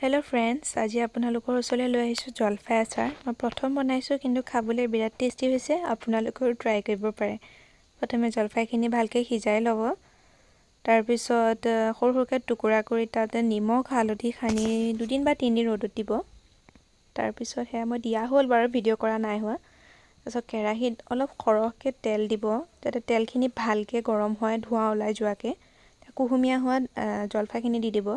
Hello friends, आज আপোনালোকৰ ওচৰলৈ লৈ আহিছোঁ জলফাই আচাৰ। মই প্ৰথম বনাইছোঁ কিন্তু খাবলৈ বিৰাট টেষ্টি হৈছে। আপোনালোকেও ট্ৰাই কৰিব পাৰে। প্ৰথমে জলফাইখিনি ভালকৈ সিজাই ল'ব। তাৰপিছত সৰু সৰুকৈ টুকুৰা কৰি তাতে নিমখ হালধি সানি 2 দিন বা 3 দিন ৰ'দত দিব। তাৰপিছত সেয়া মই দিয়া হ'ল বাৰু, ভিডিঅ' কৰা নাই হোৱা। তাৰপিছত কেৰাহীত অলপ সৰহকৈ তেল দিব, যাতে তেলখিনি ভালকৈ গৰম হয়, ধোঁৱা ওলাই যোৱাকৈ। কুহুমীয়া হোৱাত জলফাইখিনি দি দিব।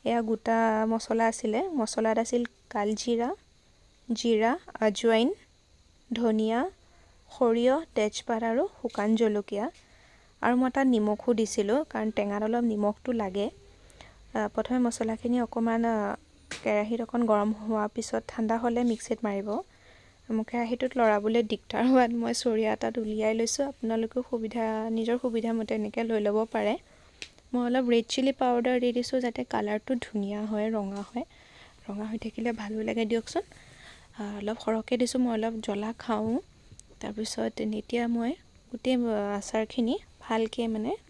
এয়া গোটা মছলা আছিলে। মছলাত আছিল কালজিৰা, জিৰা, আজৱাইন, ধনিয়া, সৰিয়হ, তেজপাত আৰু শুকান জলকীয়া। আৰু মই তাত নিমখো দিছিলোঁ, কাৰণ টেঙাত অলপ নিমখটো লাগে। প্ৰথমে মছলাখিনি অকণমান কেৰাহীত অকণ গৰম হোৱাৰ পিছত ঠাণ্ডা হ'লে মিক্সিত মাৰিব। মোৰ কেৰাহীটোত লৰাবলৈ দিগদাৰ হোৱাত মই চৰিয়া এটাত উলিয়াই লৈছোঁ। আপোনালোকেও নিজৰ সুবিধা মতে এনেকৈ লৈ ল'ব পাৰে। মই অলপ ৰেড চিলি পাউডাৰ দি দিছোঁ, যাতে কালাৰটো ধুনীয়া হয়, ৰঙা হয়। ৰঙা হৈ থাকিলে ভালো লাগে দিয়কচোন। অলপ সৰহকৈ দিছোঁ, মই অলপ জ্বলা খাওঁ। তাৰপিছত এতিয়া মই গোটেই আচাৰখিনি ভালকৈ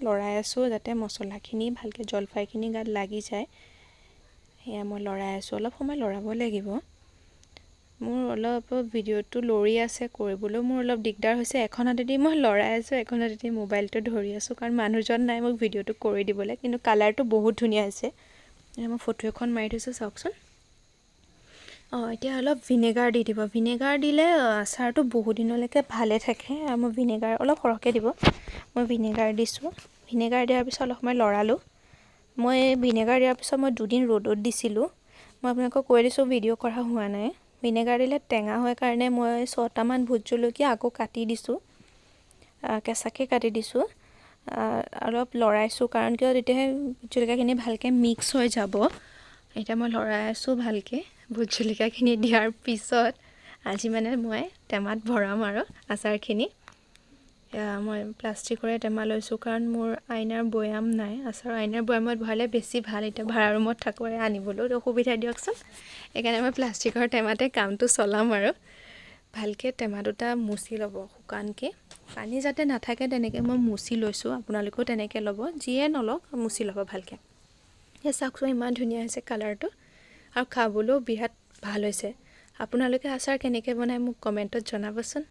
লৰাই আছোঁ, যাতে মছলাখিনি ভালকৈ জলফাইখিনি গাত লাগি যায়। সেয়া মই লৰাই আছোঁ, অলপ সময় লৰাব লাগিব। মোৰ অলপ ভিডিঅ'টো লৰি আছে, কৰিবলৈ মোৰ অলপ দিগদাৰ হৈছে। এখন হাতেদি মই লৰাই আছোঁ, এখন হাতেদি মোবাইলটো ধৰি আছোঁ, কাৰণ মানুহজন নাই মোক ভিডিঅ'টো কৰি দিবলৈ। কিন্তু কালাৰটো বহুত ধুনীয়া হৈছে। মই ফটো এখন মাৰি থৈছোঁ, চাওকচোন। এতিয়া অলপ ভিনেগাৰ দি দিব। ভিনেগাৰ দিলে আচাৰটো বহুত দিনলৈকে ভালে থাকে। আৰু মই ভিনেগাৰ অলপ সৰহকৈ দিব। মই ভিনেগাৰ দিছোঁ। ভিনেগাৰ দিয়াৰ পিছত অলপ সময় লৰালোঁ। মই ভিনেগাৰ দিয়াৰ পিছত মই 2 দিন ৰ'দত দিছিলোঁ। মই আপোনালোকক কৈ দিছোঁ, ভিডিঅ' কৰা হোৱা নাই। ভিনেগাৰ দিলে টেঙা হয় কাৰণে মই 6টামান ভোট জলকীয়া আকৌ কাটি দিছোঁ, কেঁচাকৈ কাটি দিছোঁ। অলপ লৰাইছোঁ, কাৰণ কিয় তেতিয়াহে ভোট জলকীয়াখিনি ভালকৈ মিক্স হৈ যাব। এতিয়া মই লৰাই আছোঁ ভালকৈ। ভোট জলকীয়াখিনি দিয়াৰ পিছত আজি মই টেমাত ভৰাম আৰু আচাৰখিনি। মই প্লাষ্টিকৰে টেমা লৈছোঁ, কাৰণ মোৰ আইনাৰ বৈয়াম নাই। আচাৰ আইনাৰ বৈয়ামত ভৰালে বেছি ভাল। এতিয়া ভাড়া ৰুমত থাকোঁ, আনিবলৈও অসুবিধা দিয়কচোন। সেইকাৰণে মই প্লাষ্টিকৰ টেমাতে কামটো চলাম আৰু। ভালকৈ টেমা দুটা মুচি ল'ব শুকানকৈ। পানী যাতে নাথাকে তেনেকৈ মই মুচি লৈছোঁ। আপোনালোকেও তেনেকৈ ল'ব, যিয়ে নলওক মুচি ল'ব ভালকৈ। চাওকচোন, ইমান ধুনীয়া হৈছে কালাৰটো, আৰু খাবলৈও বিৰাট ভাল হৈছে। আপোনালোকে আচাৰ কেনেকৈ বনায় মোক কমেণ্টত জনাবচোন।